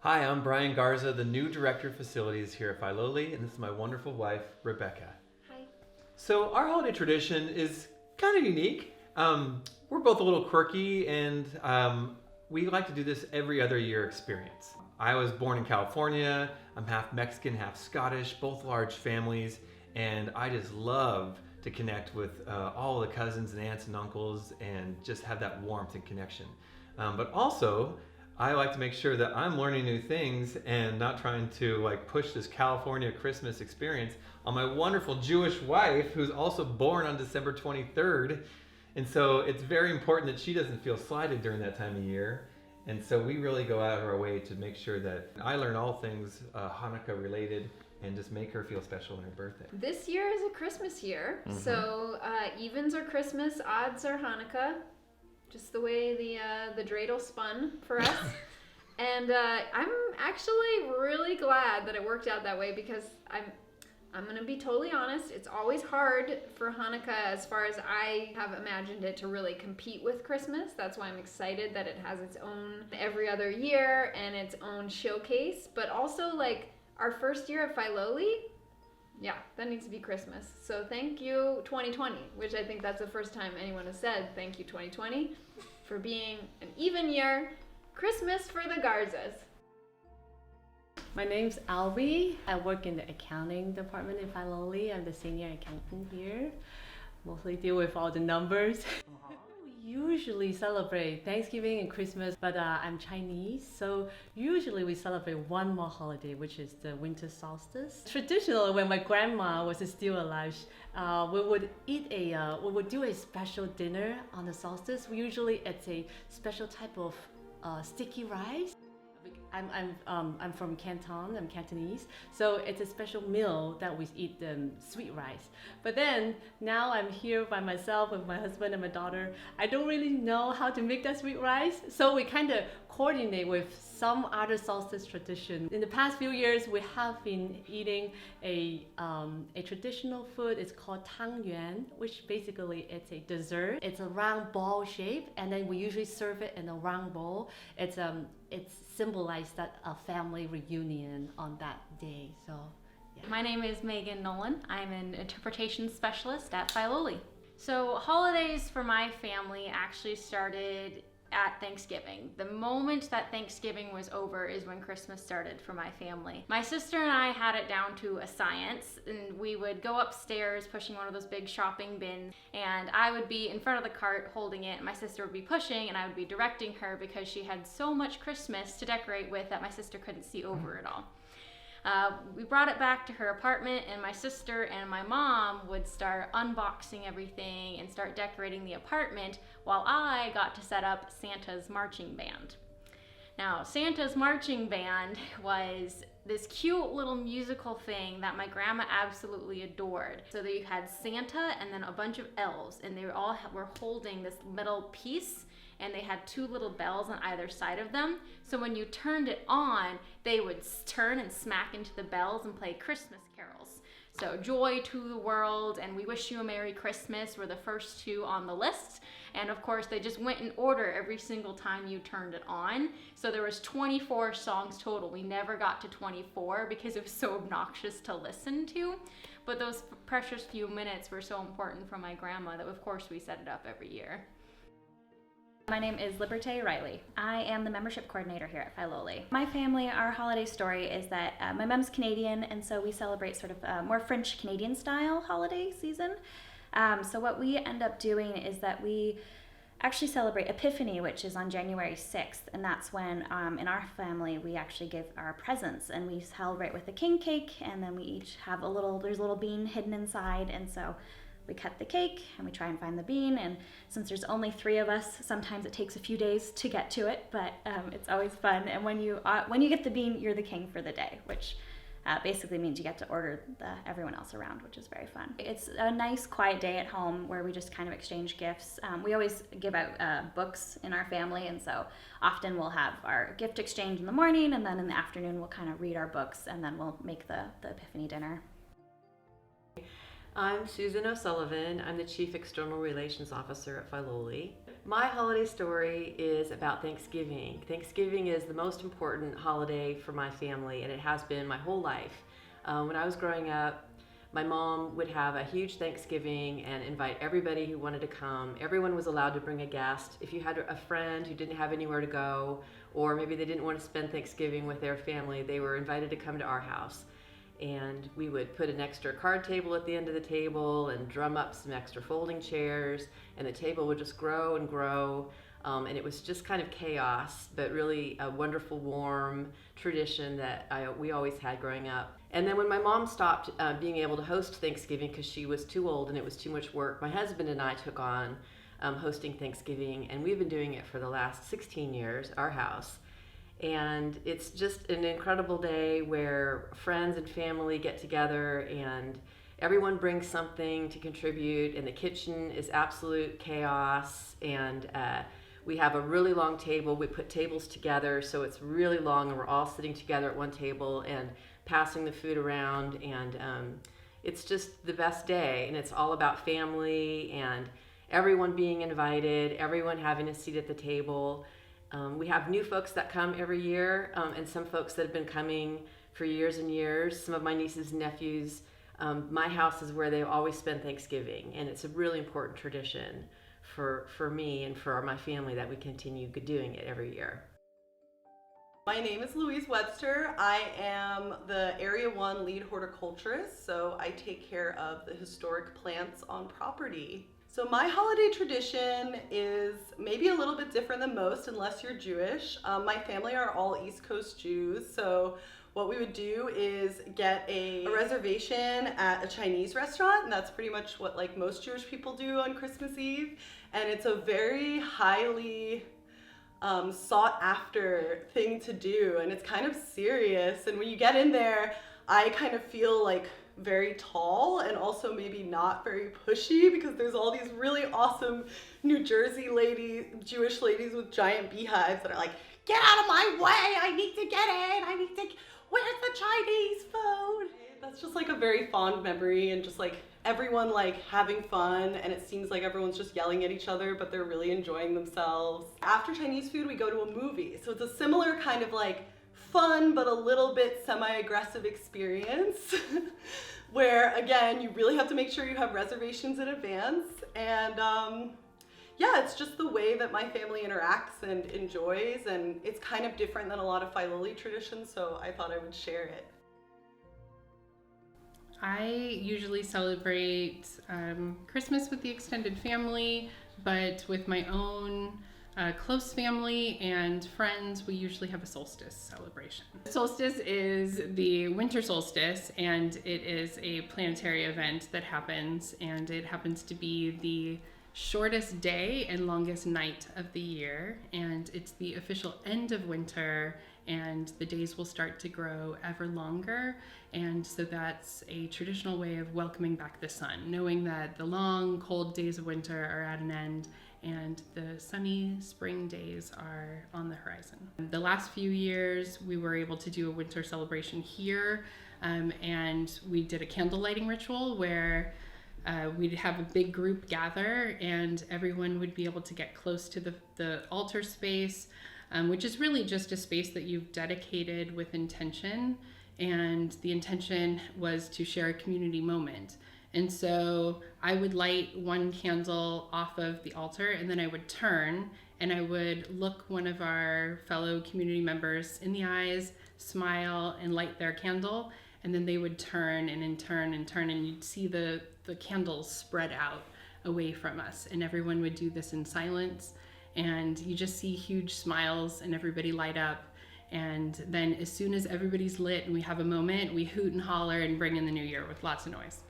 Hi, I'm Bryan Garza, the new Director of Facilities here at Filoli, and this is my wonderful wife, Rebecca. Hi. So our holiday tradition is kind of unique. We're both a little quirky, and we like to do this every other year experience. I was born in California. I'm half Mexican, half Scottish, both large families, and I just love to connect with all the cousins and aunts and uncles and just have that warmth and connection. But also, I like to make sure that I'm learning new things and not trying to push this California Christmas experience on my wonderful Jewish wife, who's also born on December 23rd. And so it's very important that she doesn't feel slighted during that time of year. And so we really go out of our way to make sure that I learn all things Hanukkah related and just make her feel special on her birthday. This year is a Christmas year, so evens are Christmas, odds are Hanukkah. Just the way the dreidel spun for us. And I'm actually really glad that it worked out that way, because I'm going to be totally honest, it's always hard for Hanukkah as far as I have imagined it to really compete with Christmas. That's why I'm excited that it has its own every other year and its own showcase. But also, our first year at Filoli, yeah, that needs to be Christmas. So thank you 2020, which I think that's the first time anyone has said thank you 2020 for being an even year. Christmas for the Garzas. My name's Albee. I work in the accounting department in Filoli. I'm the senior accountant here. Mostly deal with all the numbers. We usually celebrate Thanksgiving and Christmas, but I'm Chinese, so usually we celebrate one more holiday, which is the winter solstice. Traditionally, when my grandma was still alive, we would do a special dinner on the solstice. Usually it's a special type of sticky rice. I'm from Canton, I'm Cantonese, so it's a special meal that we eat sweet rice. But then, now I'm here by myself with my husband and my daughter. I don't really know how to make that sweet rice, so we kind of coordinate with some other solstice tradition. In the past few years, we have been eating a traditional food. It's called tangyuan, which basically it's a dessert. It's a round ball shape, and then we usually serve it in a round bowl. It's symbolized that a family reunion on that day. So, yeah. My name is Nolan. I'm an interpretation specialist at Filoli. So holidays for my family actually started at Thanksgiving. The moment that Thanksgiving was over is when Christmas started for my family. My sister and I had it down to a science, and we would go upstairs pushing one of those big shopping bins, and I would be in front of the cart holding it, and my sister would be pushing, and I would be directing her because she had so much Christmas to decorate with that my sister couldn't see over it all. We brought it back to her apartment, and my sister and my mom would start unboxing everything and start decorating the apartment while I got to set up Santa's marching band. Now, Santa's marching band was this cute little musical thing that my grandma absolutely adored. So they had Santa and then a bunch of elves, and they all were holding this metal piece, and they had two little bells on either side of them. So when you turned it on, they would turn and smack into the bells and play Christmas carols. So Joy to the World and We Wish You a Merry Christmas were the first two on the list. And of course, they just went in order every single time you turned it on. So there was 24 songs total. We never got to 24 because it was so obnoxious to listen to. But those precious few minutes were so important for my grandma that of course we set it up every year. My name is Liberte Reilly. I am the membership coordinator here at Filoli. My family, our holiday story is that my mom's Canadian, and so we celebrate sort of a more French Canadian style holiday season. So what we end up doing is that we actually celebrate Epiphany, which is on January 6th, and that's when in our family we actually give our presents, and we celebrate with a king cake, and then we each have there's a little bean hidden inside, and so we cut the cake and we try and find the bean, and since there's only 3 of us, sometimes it takes a few days to get to it, but it's always fun. And when you get the bean, you're the king for the day, which basically means you get to order everyone else around, which is very fun. It's a nice quiet day at home where we just kind of exchange gifts. We always give out books in our family, and so often we'll have our gift exchange in the morning, and then in the afternoon we'll kind of read our books, and then we'll make the Epiphany dinner. I'm Susan O'Sullivan. I'm the Chief External Relations Officer at Filoli. My holiday story is about Thanksgiving. Thanksgiving is the most important holiday for my family, and it has been my whole life. When I was growing up, my mom would have a huge Thanksgiving and invite everybody who wanted to come. Everyone was allowed to bring a guest. If you had a friend who didn't have anywhere to go, or maybe they didn't want to spend Thanksgiving with their family, they were invited to come to our house. And we would put an extra card table at the end of the table and drum up some extra folding chairs, and the table would just grow and grow. And it was just kind of chaos, but really a wonderful, warm tradition that we always had growing up. And then when my mom stopped being able to host Thanksgiving because she was too old and it was too much work, my husband and I took on hosting Thanksgiving, and we've been doing it for the last 16 years, our house. And it's just an incredible day where friends and family get together and everyone brings something to contribute, and the kitchen is absolute chaos, and we have a really long table. We put tables together so it's really long, and we're all sitting together at one table and passing the food around, and it's just the best day, and it's all about family and everyone being invited, everyone having a seat at the table. We have new folks that come every year, and some folks that have been coming for years and years. Some of my nieces and nephews, my house is where they always spend Thanksgiving, and it's a really important tradition for me and for my family that we continue doing it every year. My name is Louise Webster. I am the Area 1 lead horticulturist, so I take care of the historic plants on property. So my holiday tradition is maybe a little bit different than most, unless you're Jewish. My family are all East Coast Jews, so what we would do is get a reservation at a Chinese restaurant, and that's pretty much what like most Jewish people do on Christmas Eve. And it's a very highly sought after thing to do, and it's kind of serious. And when you get in there, I kind of feel like very tall and also maybe not very pushy, because there's all these really awesome New Jersey Jewish ladies with giant beehives that are like, get out of my way, I need to get in, where's the Chinese food? That's just like a very fond memory, and just like everyone like having fun, and it seems like everyone's just yelling at each other, but they're really enjoying themselves. After Chinese food, we go to a movie. So it's a similar kind of like fun, but a little bit semi-aggressive experience where, again, you really have to make sure you have reservations in advance. And yeah, it's just the way that my family interacts and enjoys, and it's kind of different than a lot of Filoli traditions, so I thought I would share it. I usually celebrate Christmas with the extended family, but with my own close family and friends, we usually have a solstice celebration. Solstice is the winter solstice, and it is a planetary event that happens, and it happens to be the shortest day and longest night of the year, and it's the official end of winter, and the days will start to grow ever longer. And so that's a traditional way of welcoming back the sun, knowing that the long cold days of winter are at an end and the sunny spring days are on the horizon. The last few years we were able to do a winter celebration here, and we did a candle lighting ritual where we'd have a big group gather, and everyone would be able to get close to the altar space, which is really just a space that you've dedicated with intention. And the intention was to share a community moment. And so I would light one candle off of the altar, and then I would turn and I would look one of our fellow community members in the eyes, smile, and light their candle. And then they would turn and turn, and you'd see the candles spread out away from us. And everyone would do this in silence. And you just see huge smiles and everybody light up. And then as soon as everybody's lit and we have a moment, we hoot and holler and bring in the new year with lots of noise.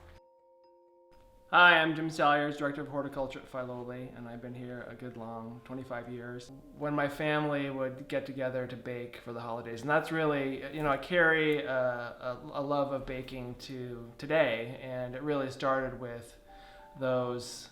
Hi, I'm Jim Salyards, Director of Horticulture at Filoli, and I've been here a good long 25 years. When my family would get together to bake for the holidays, and that's really, I carry a love of baking to today, and it really started with those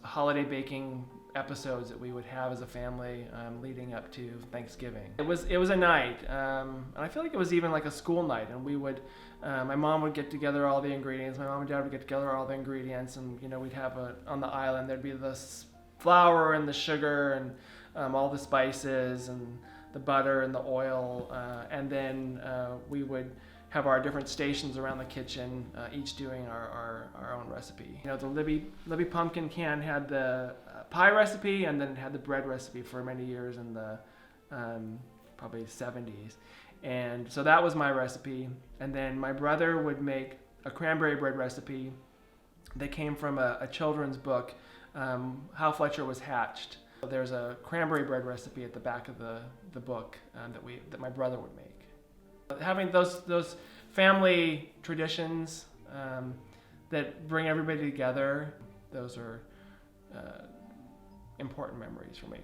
holiday baking episodes that we would have as a family leading up to Thanksgiving. It was a night, and I feel like it was even like a school night, and we would, my mom would get together all the ingredients, my mom and dad would get together all the ingredients, and we'd have on the island there'd be this flour and the sugar and all the spices and the butter and the oil, and then we would have our different stations around the kitchen, each doing our own recipe. You know, the Libby pumpkin can had the pie recipe, and then it had the bread recipe for many years in the probably 70s. And so that was my recipe. And then my brother would make a cranberry bread recipe that came from a children's book, How Fletcher Was Hatched. There's a cranberry bread recipe at the back of the book that my brother would make. Having those family traditions that bring everybody together, those are important memories for me.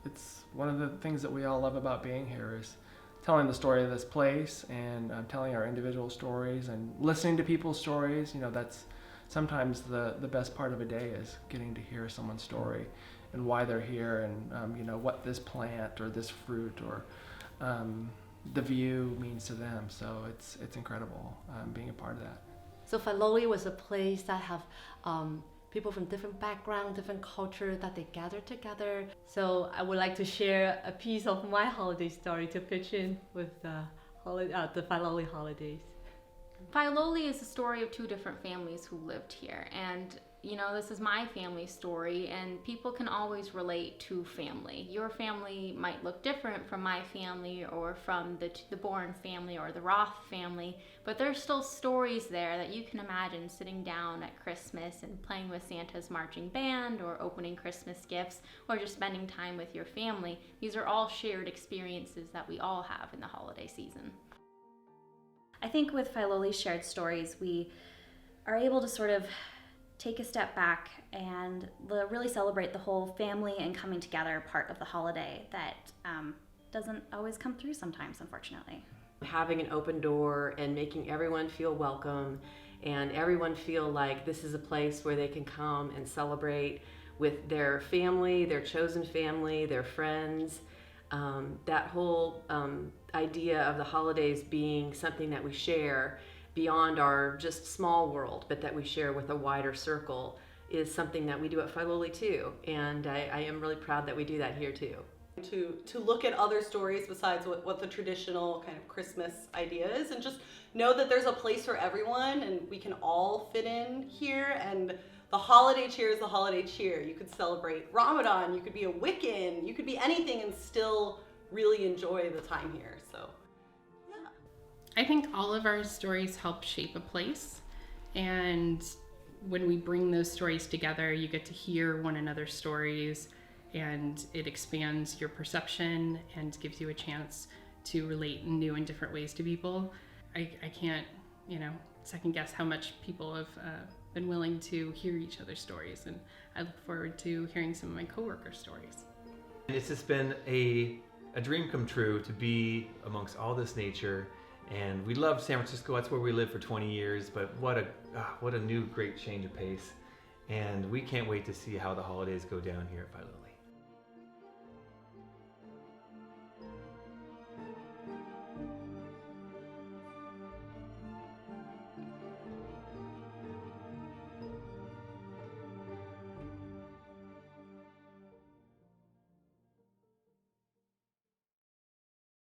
It's one of the things that we all love about being here is telling the story of this place and telling our individual stories and listening to people's stories. You know, that's sometimes the best part of a day is getting to hear someone's story and why they're here and you know, what this plant or this fruit or the view means to them. So it's incredible being a part of that. So Filoli was a place that have people from different backgrounds, different culture that they gather together. So I would like to share a piece of my holiday story to pitch in with the Filoli holidays. Filoli is the story of two different families who lived here, and you know, this is my family story, and people can always relate to family. Your family might look different from my family or from the Bourne family or the Roth family, but there's still stories there that you can imagine sitting down at Christmas and playing with Santa's marching band or opening Christmas gifts or just spending time with your family. These are all shared experiences that we all have in the holiday season. I think with Filoli's shared stories, we are able to sort of take a step back and really celebrate the whole family and coming together part of the holiday that doesn't always come through sometimes, unfortunately. Having an open door and making everyone feel welcome and everyone feel like this is a place where they can come and celebrate with their family, their chosen family, their friends. That whole idea of the holidays being something that we share beyond our just small world, but that we share with a wider circle is something that we do at Filoli too. And I am really proud that we do that here too. To look at other stories besides what the traditional kind of Christmas idea is, and just know that there's a place for everyone and we can all fit in here. And the holiday cheer is the holiday cheer. You could celebrate Ramadan, you could be a Wiccan, you could be anything and still really enjoy the time here. So I think all of our stories help shape a place, and when we bring those stories together, you get to hear one another's stories, and it expands your perception and gives you a chance to relate in new and different ways to people. I can't, second guess how much people have been willing to hear each other's stories, and I look forward to hearing some of my coworkers' stories. It's just been a dream come true to be amongst all this nature. And we love San Francisco. That's where we lived for 20 years. But what a new great change of pace. And we can't wait to see how the holidays go down here at Filoli.